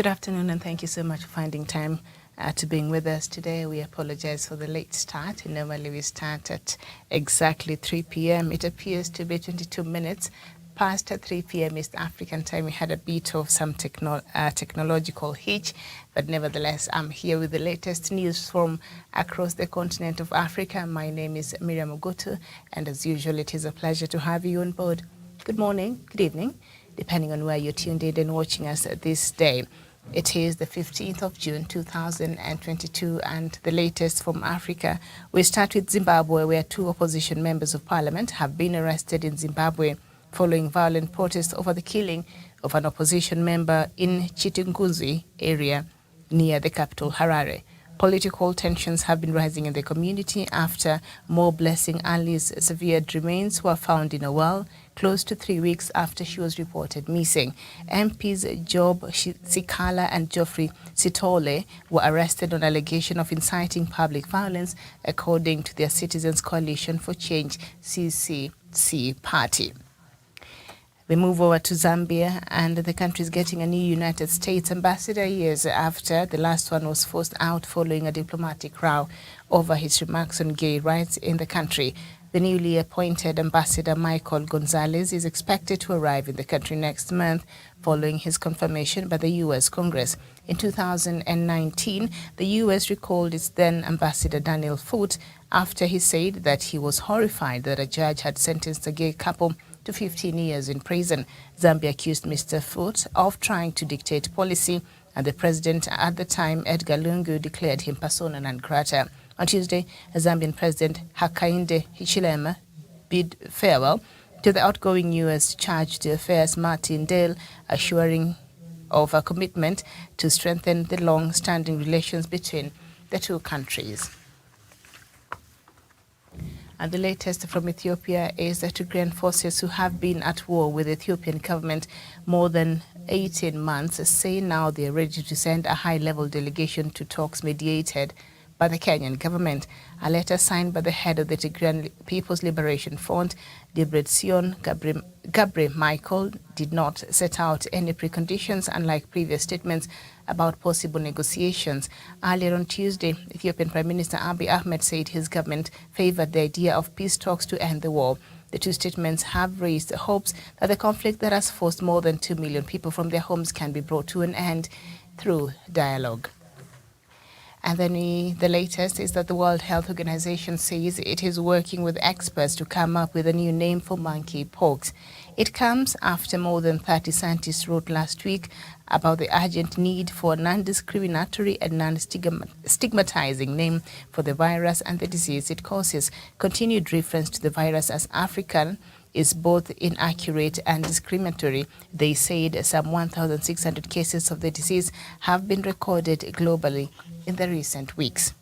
Good afternoon, and thank you so much for finding time to being with us today. We apologize for the late start. Normally we start at exactly 3 p.m. It appears to be 22 minutes past 3 p.m. East African time. We had a bit of some technological hitch, but nevertheless, I'm here with the latest news from across the continent of Africa. My name is Miriam Ogotu, and as usual, it is a pleasure to have you on board. Good morning, good evening, depending on where you're tuned in and watching us this day. It is the 15th of June 2022, and the latest from Africa. We start with Zimbabwe, where 2 opposition members of parliament have been arrested in Zimbabwe following violent protests over the killing of an opposition member in Chitunguzi area near the capital Harare. Political tensions have been rising in the community after Mo Blessing Ali's severed remains were found in a well close to 3 weeks after she was reported missing. MPs Job Sikala and Geoffrey Sitole were arrested on allegation of inciting public violence, according to their Citizens Coalition for Change (CCC) party. We move over to Zambia, and the country is getting a new United States ambassador years after the last one was forced out following a diplomatic row over his remarks on gay rights in the country. The newly appointed Ambassador Michael Gonzalez is expected to arrive in the country next month following his confirmation by the U.S. Congress. In 2019, the U.S. recalled its then Ambassador Daniel Foote after he said that he was horrified that a judge had sentenced a gay couple to 15 years in prison. Zambia accused Mr. Foote of trying to dictate policy, and the president at the time, Edgar Lungu, declared him persona non grata. On Tuesday, Zambian President Hakainde Hichilema bid farewell to the outgoing U.S. Charge d'Affaires Martin Dale, assuring of a commitment to strengthen the long-standing relations between the two countries. And the latest from Ethiopia is the Tigrayan forces, who have been at war with the Ethiopian government more than 18 months, say now they are ready to send a high-level delegation to talks mediated by the Kenyan government. A letter signed by the head of the Tigrayan People's Liberation Front, Debretsion Gabriel Michael, did not set out any preconditions, unlike previous statements about possible negotiations. Earlier on Tuesday, Ethiopian Prime Minister Abiy Ahmed said his government favored the idea of peace talks to end the war. The two statements have raised hopes that the conflict that has forced more than 2 million people from their homes can be brought to an end through dialogue. And then the latest is that the World Health Organization says it is working with experts to come up with a new name for monkeypox. It comes after more than 30 scientists wrote last week about the urgent need for a non-discriminatory and non-stigmatizing name for the virus and the disease it causes. Continued reference to the virus as African is both inaccurate and discriminatory. They said some 1,600 cases of the disease have been recorded globally in the recent weeks.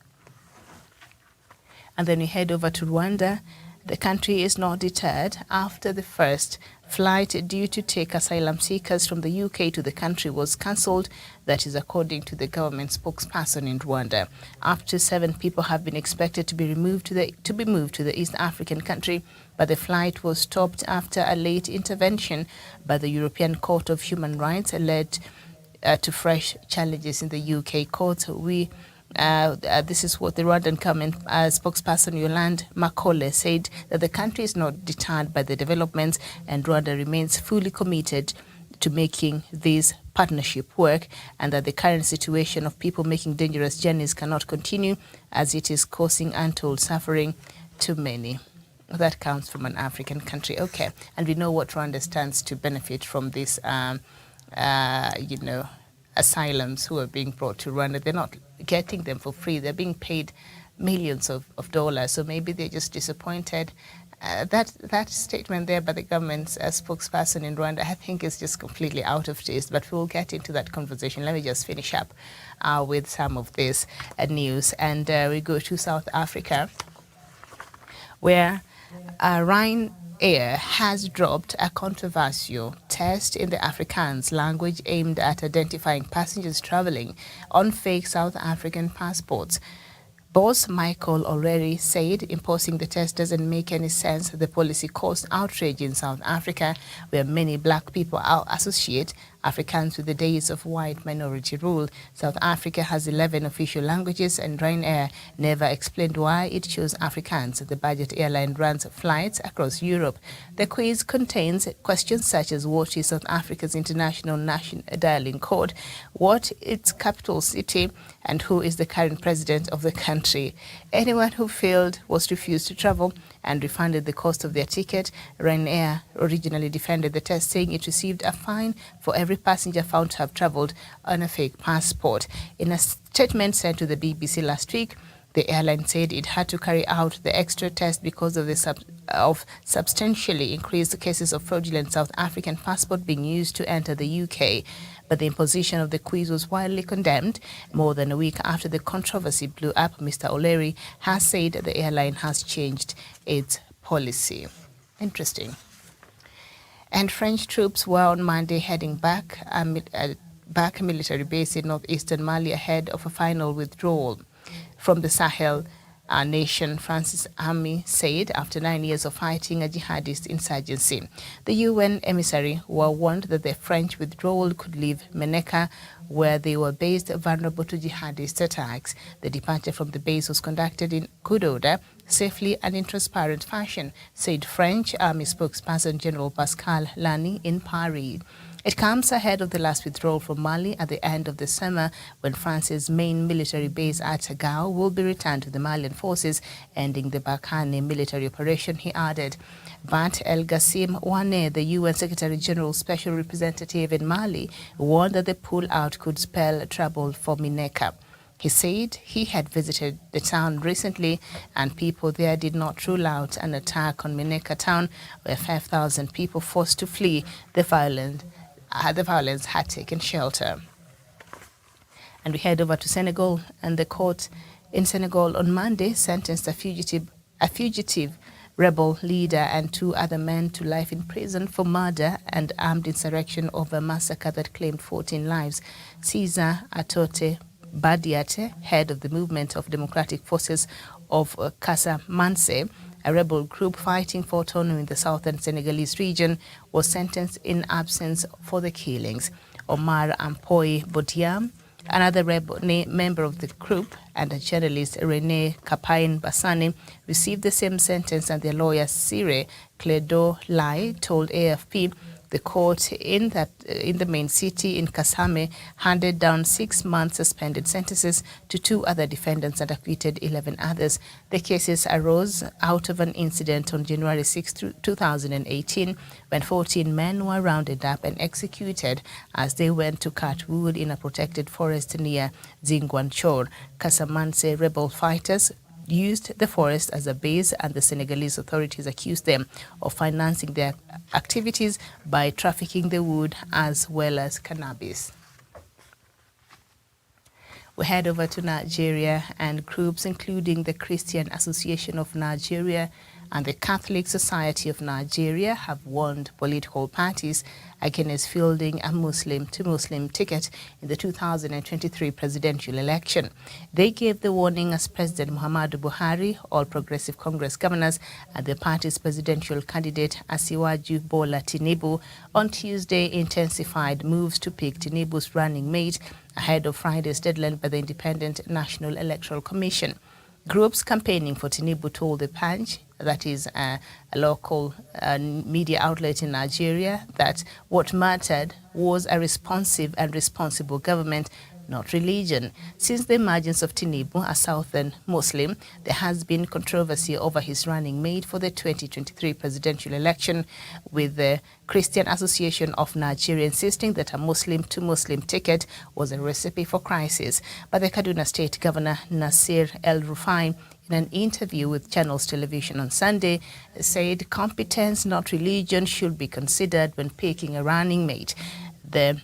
And then we head over to Rwanda. The country is not deterred after the first flight due to take asylum seekers from the UK to the country was cancelled. That is according to the government spokesperson in Rwanda. Up to 7 people have been expected to be moved to the East African country, but the flight was stopped after a late intervention by the European Court of Human Rights led to fresh challenges in the UK court. This is what the Rwandan government spokesperson Yolande Makole said, that the country is not deterred by the developments and Rwanda remains fully committed to making this partnership work, and that the current situation of people making dangerous journeys cannot continue as it is causing untold suffering to many. That comes from an African country. Okay, and we know what Rwanda stands to benefit from this, asylums who are being brought to Rwanda. They're not getting them for free. They're being paid millions of dollars. So maybe they're just disappointed. That statement there by the government's spokesperson in Rwanda, I think is just completely out of taste. But we'll get into that conversation. Let me just finish up with some of this news. And we go to South Africa, where Ryanair has dropped a controversial test in the Afrikaans language aimed at identifying passengers traveling on fake South African passports. Boss Michael O'Leary said imposing the test doesn't make any sense. The policy caused outrage in South Africa, where many black people associate Africans with the days of white minority rule. South Africa has 11 official languages, and Ryanair never explained why it chose Afrikaans. The budget airline runs flights across Europe. The quiz contains questions such as what is South Africa's international national dialing code, what its capital city, and who is the current president of the country. Anyone who failed was refused to travel and refunded the cost of their ticket. Ryanair originally defended the test, saying it received a fine for every passenger found to have traveled on a fake passport. In a statement sent to the BBC last week, the airline said it had to carry out the extra test because of the substantially increased cases of fraudulent South African passport being used to enter the UK. But the imposition of the quiz was widely condemned. More than a week after the controversy blew up, Mr. O'Leary has said the airline has changed its policy. Interesting. And French troops were on Monday heading back a military base in northeastern Mali ahead of a final withdrawal from the Sahel nation, France's army said, after 9 years of fighting a jihadist insurgency. The UN emissary were warned that the French withdrawal could leave Meneka, where they were based, vulnerable to jihadist attacks. The departure from the base was conducted in good order, safely and in transparent fashion, said French Army spokesperson General Pascal Lani in Paris. It comes ahead of the last withdrawal from Mali at the end of the summer, when France's main military base at Gao will be returned to the Malian forces, ending the Barkhane military operation, he added. But El Ghassim Ouane, the UN Secretary General's special representative in Mali, warned that the pull-out could spell trouble for Meneka. He said he had visited the town recently and people there did not rule out an attack on Meneka town, where 5,000 people forced to flee the violence had taken shelter. And we head over to Senegal, and the court in Senegal on Monday sentenced a fugitive rebel leader and 2 other men to life in prison for murder and armed insurrection over a massacre that claimed 14 lives. Cesar Atote Badiate, head of the Movement of Democratic Forces of Casamance, a rebel group fighting for autonomy in the southern Senegalese region, was sentenced in absence for the killings. Omar Ampoy Bodiam, another member of the group, and a journalist, René Capain Bassani, received the same sentence, and their lawyer, Sire Cledo Lai, told AFP the court in the main city in Kasame handed down 6-month suspended sentences to 2 other defendants and acquitted 11 others. The cases arose out of an incident on January 6, 2018, when 14 men were rounded up and executed as they went to cut wood in a protected forest near Ziguinchor. Casamance rebel fighters used the forest as a base, and the Senegalese authorities accused them of financing their activities by trafficking the wood as well as cannabis. We head over to Nigeria, and groups including the Christian Association of Nigeria and the Catholic Society of Nigeria have warned political parties against fielding a Muslim-to-Muslim ticket in the 2023 presidential election. They gave the warning as President Muhammadu Buhari, All Progressive Congress governors, and the party's presidential candidate Asiwaju Bola Tinubu on Tuesday intensified moves to pick Tinubu's running mate ahead of Friday's deadline by the Independent National Electoral Commission. Groups campaigning for Tinubu told the Punch, that is a local media outlet in Nigeria, that what mattered was a responsive and responsible government, not religion. Since the emergence of Tinubu, a Southern Muslim, there has been controversy over his running mate for the 2023 presidential election, with the Christian Association of Nigeria insisting that a Muslim-to-Muslim ticket was a recipe for crisis. But the Kaduna State Governor Nasir El-Rufai, in an interview with Channels Television on Sunday, said competence, not religion, should be considered when picking a running mate. The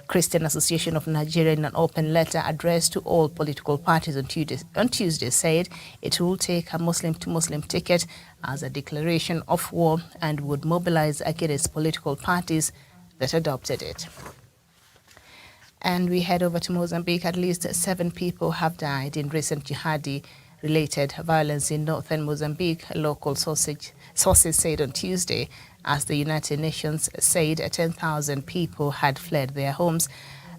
Christian Association of Nigeria, in an open letter addressed to all political parties on Tuesday, said it will take a Muslim-to-Muslim ticket as a declaration of war and would mobilize against political parties that adopted it. And we head over to Mozambique. At least 7 people have died in recent jihadi related violence in northern Mozambique, local sources said on Tuesday, as the United Nations said 10,000 people had fled their homes.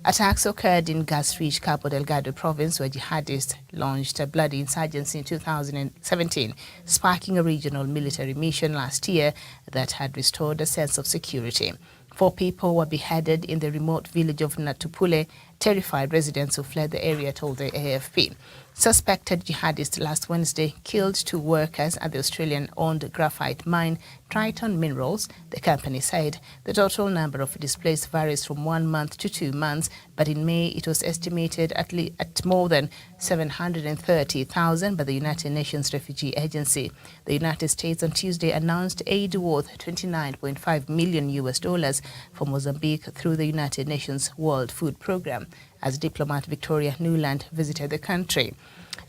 Attacks occurred in gas-rich Cabo Delgado province, where jihadists launched a bloody insurgency in 2017, sparking a regional military mission last year that had restored a sense of security. 4 people were beheaded in the remote village of Natupule. Terrified residents who fled the area told the AFP. Suspected jihadists last Wednesday killed 2 workers at the Australian-owned graphite mine Triton Minerals, the company said. The total number of displaced varies from 1 month to 2 months, but in May it was estimated at more than 730,000 by the United Nations Refugee Agency. The United States on Tuesday announced aid worth $29.5 million for Mozambique through the United Nations World Food Programme, as diplomat Victoria Nuland visited the country.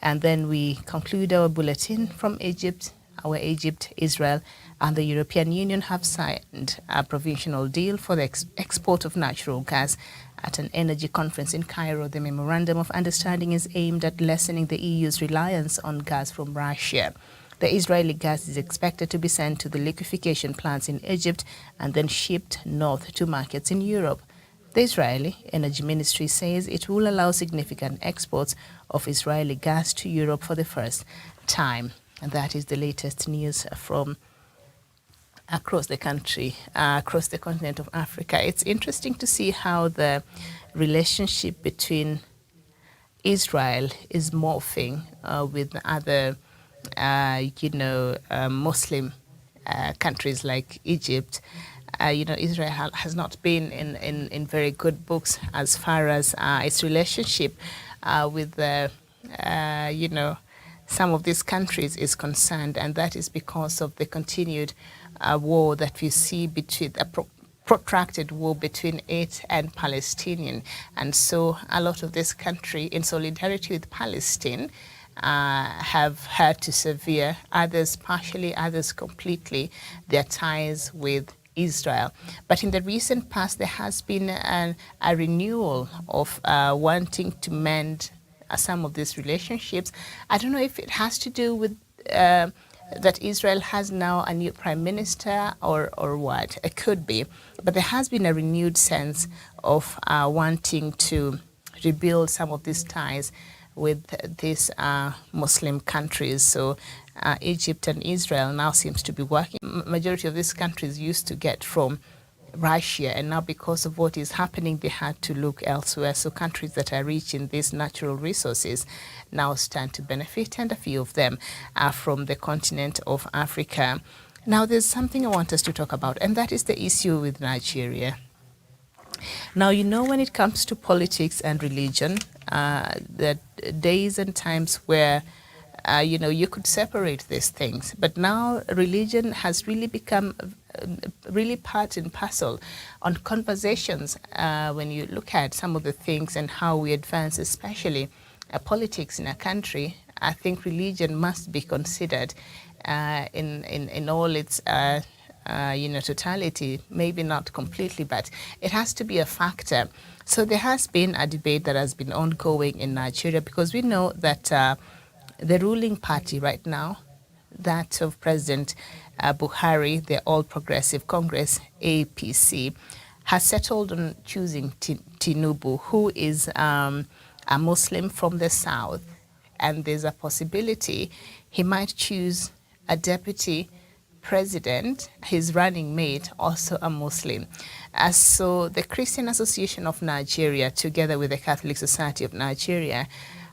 And then we conclude our bulletin from Egypt. Egypt, Israel, and the European Union have signed a provisional deal for the export of natural gas. At an energy conference in Cairo, the Memorandum of Understanding is aimed at lessening the EU's reliance on gas from Russia. The Israeli gas is expected to be sent to the liquefaction plants in Egypt and then shipped north to markets in Europe. The Israeli Energy Ministry says it will allow significant exports of Israeli gas to Europe for the first time. And that is the latest news from across the country, across the continent of Africa. It's interesting to see how the relationship between Israel is morphing with other, Muslim countries like Egypt. Israel has not been in very good books as far as its relationship with some of these countries is concerned, and that is because of the continued war that we see between protracted war between it and Palestinian. And so a lot of this country, in solidarity with Palestine, have had to sever, others partially, others completely, their ties with Israel. But in the recent past, there has been a renewal of wanting to mend some of these relationships. I don't know if it has to do with that Israel has now a new prime minister or what. It could be. But there has been a renewed sense of wanting to rebuild some of these ties with these Muslim countries. So Egypt and Israel now seems to be working. Majority of these countries used to get from Russia, and now because of what is happening, they had to look elsewhere. So countries that are rich in these natural resources now stand to benefit, and a few of them are from the continent of Africa. Now, there's something I want us to talk about, and that is the issue with Nigeria. Now, when it comes to politics and religion, there are days and times where you could separate these things. But now religion has really become really part and parcel on conversations when you look at some of the things and how we advance, especially politics in a country. I think religion must be considered in all its totality, maybe not completely, but it has to be a factor. So there has been a debate that has been ongoing in Nigeria, because we know that the ruling party right now, that of President Buhari, the All Progressive Congress, APC, has settled on choosing Tinubu, who is a Muslim from the south, and there's a possibility he might choose a deputy president, his running mate, also a Muslim. So the Christian Association of Nigeria, together with the Catholic Society of Nigeria,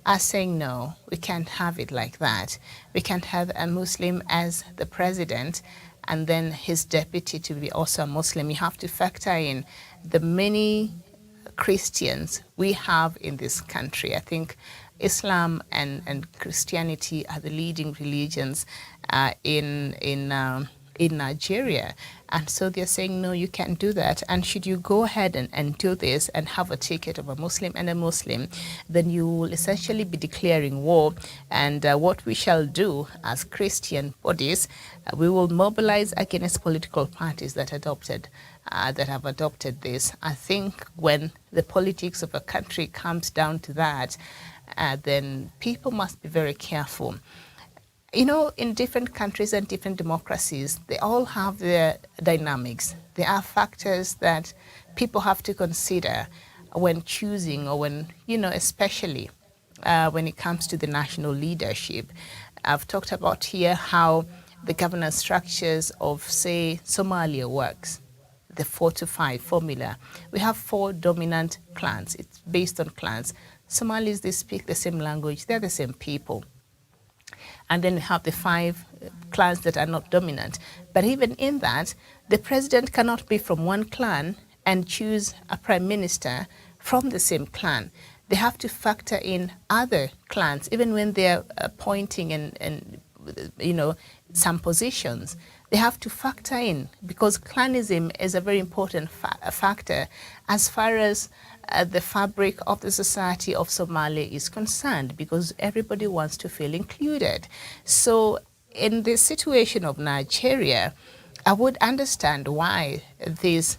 are saying, no, we can't have it like that. We can't have a Muslim as the president and then his deputy to be also a Muslim. You have to factor in the many Christians we have in this country. I think Islam and Christianity are the leading religions in in Nigeria. And so they're saying, no, you can't do that. And should you go ahead and do this and have a ticket of a Muslim and a Muslim, then you will essentially be declaring war. And what we shall do as Christian bodies, we will mobilize against political parties that have adopted this. I think when the politics of a country comes down to that, then people must be very careful. You know, in different countries and different democracies, they all have their dynamics. There are factors that people have to consider when choosing, or when, you know, especially when it comes to the national leadership. I've talked about here how the governance structures of, say, Somalia works, the 4-5 formula. We have 4 dominant clans. It's based on clans. Somalis, they speak the same language. They're the same people. And then we have the 5 clans that are not dominant. But even in that, the president cannot be from one clan and choose a prime minister from the same clan. They have to factor in other clans, even when they're appointing and you know, some positions. They have to factor in, because clanism is a very important factor as far as the fabric of the society of Somalia is concerned, because everybody wants to feel included. So in the situation of Nigeria, I would understand why these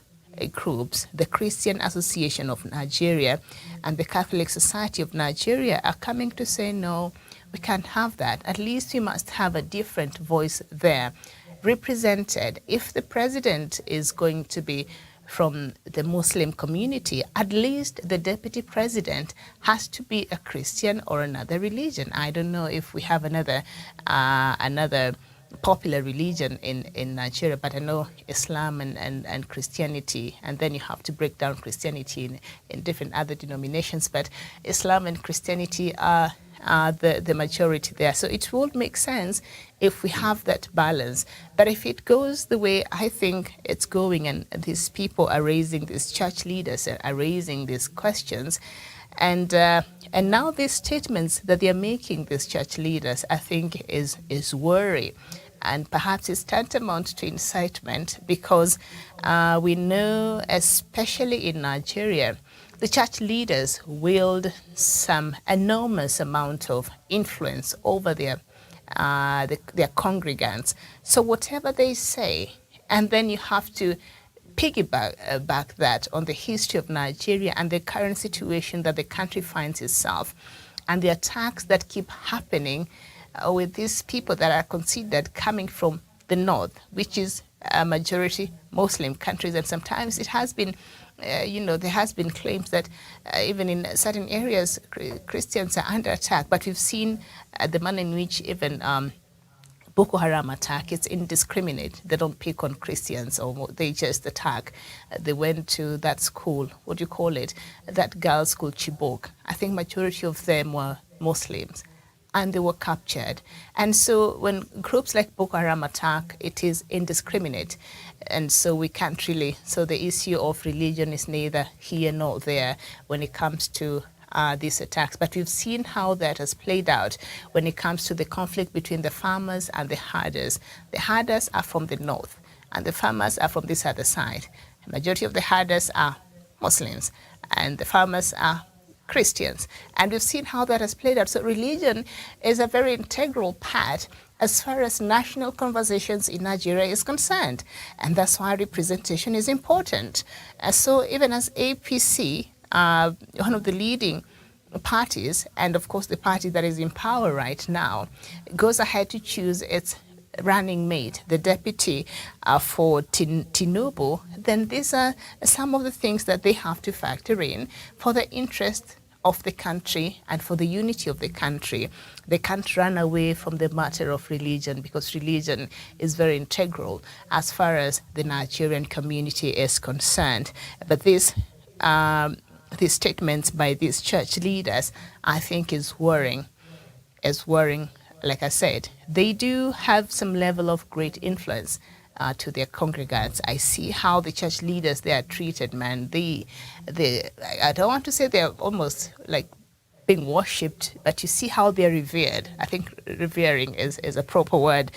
groups, the Christian Association of Nigeria and the Catholic Society of Nigeria, are coming to say, no, we can't have that. At least we must have a different voice there represented. If the president is going to be from the Muslim community, at least the deputy president has to be a Christian or another religion. I don't know if we have another popular religion in Nigeria, but I know Islam and Christianity, and then you have to break down Christianity in different other denominations, but Islam and Christianity are the majority there. So it would make sense if we have that balance. But if it goes the way I think it's going, and these people are raising, these church leaders are raising these questions, and now these statements that they are making, these church leaders, I think is worry. And perhaps it's tantamount to incitement, because we know, especially in Nigeria, the church leaders wield some enormous amount of influence over their congregants. So whatever they say, and then you have to piggyback back that on the history of Nigeria and the current situation that the country finds itself, and the attacks that keep happening with these people that are considered coming from the north, which is a majority Muslim countries. And sometimes it has been there has been claims that even in certain areas, Christians are under attack. But we've seen the manner in which even Boko Haram attack, it's indiscriminate. They don't pick on Christians, or they just attack. They went to that school, what do you call it, that girls' school, Chibok. I think majority of them were Muslims, and they were captured. And so when groups like Boko Haram attack, it is indiscriminate. And so we can't really, so the issue of religion is neither here nor there when it comes to these attacks. But we've seen how that has played out when it comes to the conflict between the farmers and the herders. The herders are from the north, and the farmers are from this other side. The majority of the herders are Muslims, and the farmers are Christians. And we've seen how that has played out. So religion is a very integral part as far as national conversations in Nigeria is concerned. And that's why representation is important. So even as APC, one of the leading parties, and of course the party that is in power right now, goes ahead to choose its running mate, the deputy for Tinubu, then these are some of the things that they have to factor in for the interest of the country and for the unity of the country. They can't run away from the matter of religion, because religion is very integral as far as the Nigerian community is concerned. But these statements by these church leaders, I think, is worrying. Like I said, they do have some level of great influence to their congregants. I see how the church leaders, they are treated, man. I don't want to say they're almost like being worshipped, but you see how they're revered. I think revering is a proper word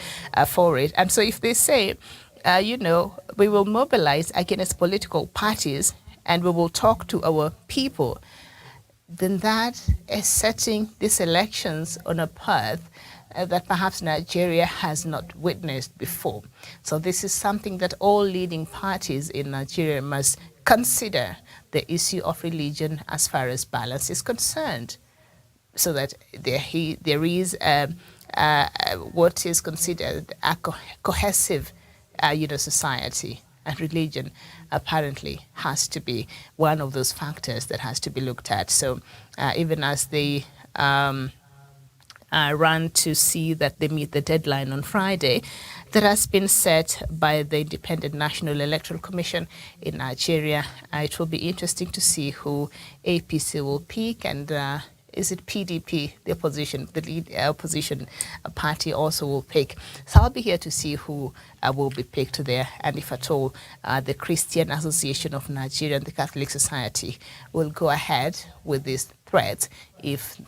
for it. And so if they say, we will mobilize against political parties and we will talk to our people, then that is setting these elections on a path that perhaps Nigeria has not witnessed before. So this is something that all leading parties in Nigeria must consider, the issue of religion as far as balance is concerned, so that there is what is considered a cohesive society. And religion apparently has to be one of those factors that has to be looked at. So even as they run to see that they meet the deadline on Friday that has been set by the Independent National Electoral Commission in Nigeria, it will be interesting to see who APC will pick, and is it PDP, the opposition, the lead opposition party also will pick. So I'll be here to see who will be picked there, and if at all the Christian Association of Nigeria and the Catholic Society will go ahead with this threat if,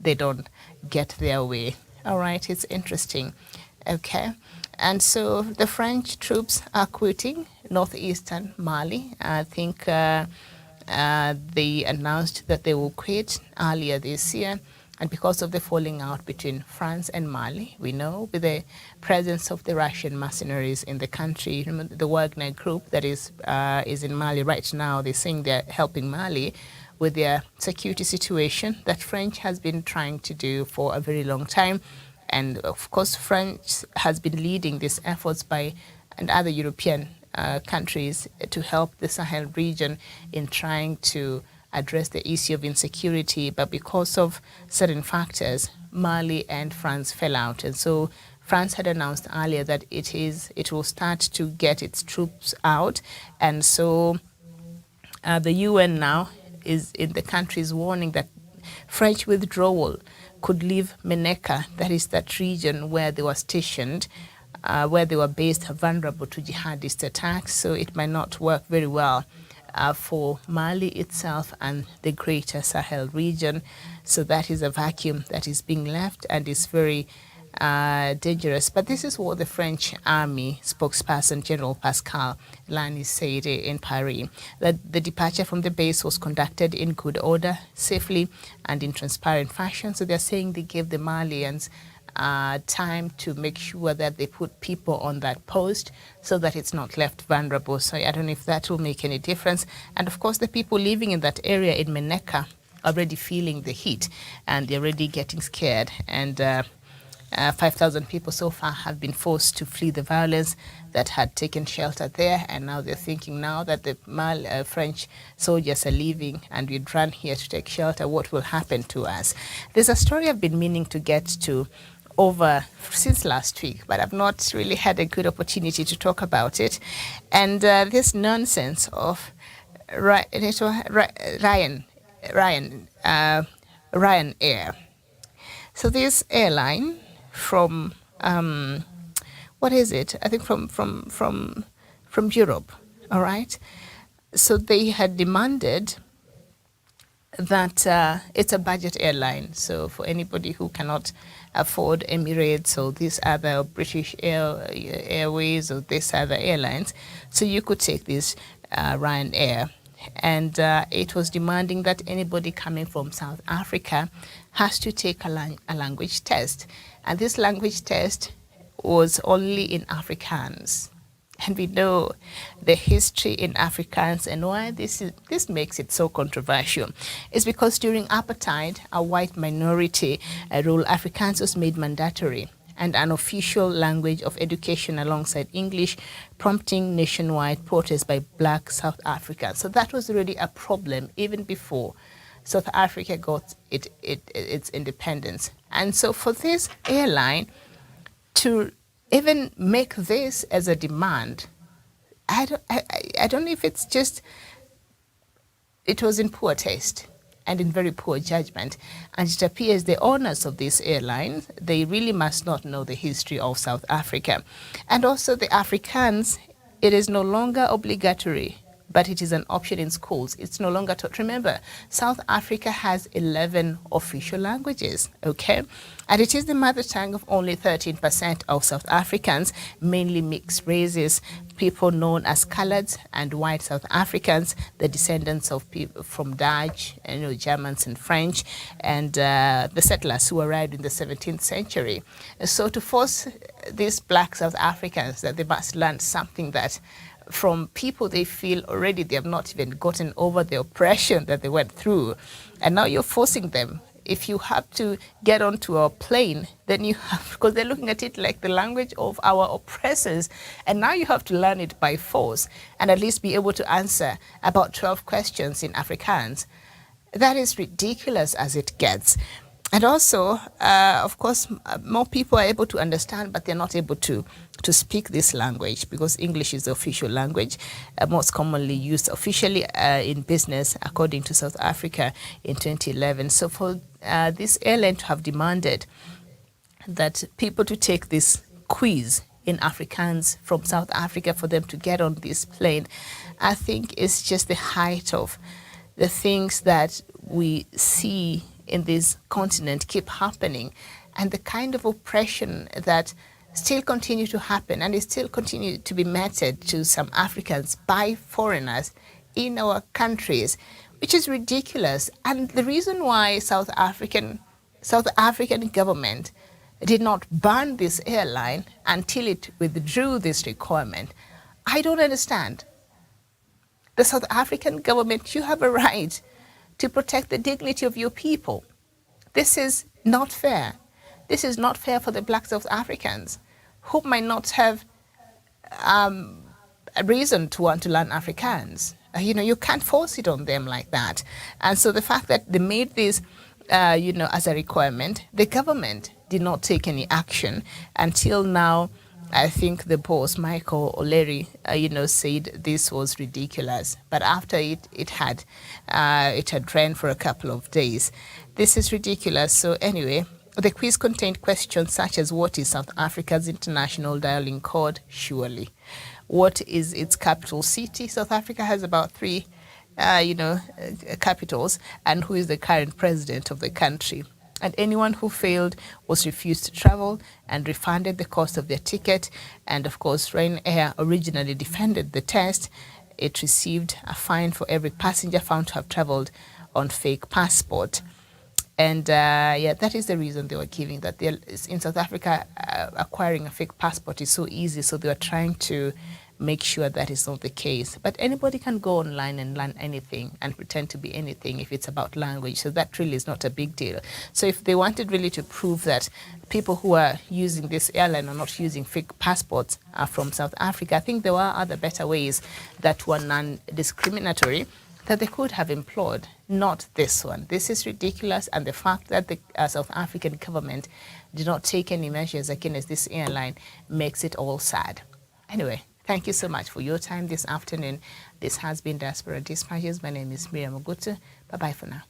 they don't get their way. All right, it's interesting. Okay, and so the French troops are quitting northeastern Mali. I think they announced that they will quit earlier this year, and because of the falling out between France and Mali, we know with the presence of the Russian mercenaries in the country, remember the Wagner group that is in Mali right now, they're saying they're helping Mali with their security situation that French has been trying to do for a very long time. And of course, France has been leading these efforts and other European countries to help the Sahel region in trying to address the issue of insecurity. But because of certain factors, Mali and France fell out. And so France had announced earlier that it will start to get its troops out. And so the UN now is in the country's warning that French withdrawal could leave Meneka, that is that region where they were stationed, where they were based, vulnerable to jihadist attacks. So it might not work very well for Mali itself and the greater Sahel region. So that is a vacuum that is being left and is very dangerous. But this is what the French army spokesperson, General Pascal Lani, said in Paris, that the departure from the base was conducted in good order, safely, and in transparent fashion. So they're saying they gave the Malians time to make sure that they put people on that post so that it's not left vulnerable. So I don't know if that will make any difference. And of course, the people living in that area in Meneka are already feeling the heat and they're already getting scared. And 5,000 people so far have been forced to flee the violence that had taken shelter there, and now they're thinking now that the French soldiers are leaving and we'd run here to take shelter, what will happen to us? There's a story I've been meaning to get to since last week, but I've not really had a good opportunity to talk about it. And this nonsense of Ryanair. So this airline from what is it? I think from Europe. All right. So they had demanded that it's a budget airline. So for anybody who cannot afford Emirates or these other British Airways or these other airlines, so you could take this Ryanair. And it was demanding that anybody coming from South Africa has to take a language test. And this language test was only in Afrikaans. And we know the history in Afrikaans and why this makes it so controversial. It's because during apartheid, a white minority rule, Afrikaans was made mandatory and an official language of education alongside English, prompting nationwide protests by black South Africans. So that was already a problem even before South Africa got its independence. And so for this airline to even make this as a demand, I don't know if it's just, it was in poor taste and in very poor judgment. And it appears the owners of this airline, they really must not know the history of South Africa. And also the Afrikaans, it is no longer obligatory but it is an option in schools. It's no longer taught. Remember, South Africa has 11 official languages, okay? And it is the mother tongue of only 13% of South Africans, mainly mixed races, people known as coloureds and white South Africans, the descendants of people from Dutch, Germans and French, and the settlers who arrived in the 17th century. So to force these black South Africans that they must learn something that from people they feel already they have not even gotten over the oppression that they went through, and now you're forcing them. If you have to get onto a plane, then you have, because they're looking at it like the language of our oppressors, and now you have to learn it by force and at least be able to answer about 12 questions in Afrikaans. That is ridiculous as it gets. And also, of course, more people are able to understand, but they're not able to speak this language because English is the official language, most commonly used officially in business, according to South Africa in 2011. So for this airline to have demanded that people to take this quiz in Afrikaans from South Africa for them to get on this plane, I think is just the height of the things that we see in this continent keep happening, and the kind of oppression that still continue to happen and is still continue to be meted to some Africans by foreigners in our countries, which is ridiculous. And the reason why South African government did not ban this airline until it withdrew this requirement, I don't understand. The South African government, you have a right to protect the dignity of your people. This is not fair. This is not fair for the black South Africans who might not have a reason to want to learn Afrikaans. You can't force it on them like that. And so the fact that they made this, as a requirement, the government did not take any action until now. I think the boss, Michael O'Leary, said this was ridiculous. But after it had ran for a couple of days. This is ridiculous. So anyway, the quiz contained questions such as, what is South Africa's international dialing code? Surely. What is its capital city? South Africa has about 3 capitals. And who is the current president of the country? And anyone who failed was refused to travel and refunded the cost of their ticket. And of course, Ryanair originally defended the test. It received a fine for every passenger found to have traveled on fake passport. And that is the reason they were giving, that in South Africa, acquiring a fake passport is so easy. So they were trying to make sure that is not the case. But anybody can go online and learn anything and pretend to be anything if it's about language. So that really is not a big deal. So if they wanted really to prove that people who are using this airline are not using fake passports from South Africa, I think there were other better ways that were non-discriminatory that they could have employed, not this one. This is ridiculous, and the fact that the South African government did not take any measures against this airline makes it all sad. Anyway, thank you so much for your time this afternoon. This has been Diaspora Dispatches. My name is Miriam Ogutu. Bye-bye for now.